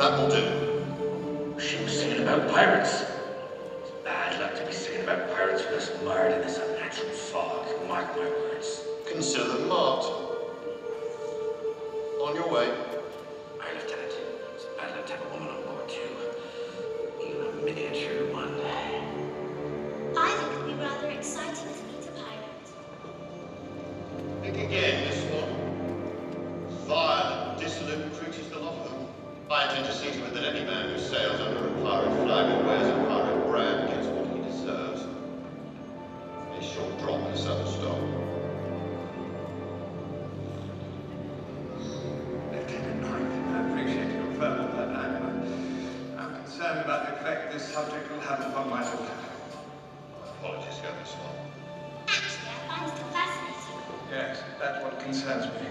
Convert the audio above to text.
That will do. She was singing about pirates. It's bad luck to be singing about pirates with us mired in this unnatural fog. Mark my words. Consider them marked. On your way. Aye, Lieutenant. It's bad luck to have a woman on board, too. Even a miniature one. I think it'll be rather exciting to meet a pirate. Think again, this one. Vile, dissolute creatures, the lot of them. I intend to see to it that any man who sails under a pirate flag and wears a pirate brand gets what he deserves. A short drop in Southern stock. Lieutenant Norrington, I appreciate your fervor, but I'm concerned about the effect this subject will have upon my daughter. Apologies, Captain Swan. Actually, I find it fascinating. Yes, that's what concerns me.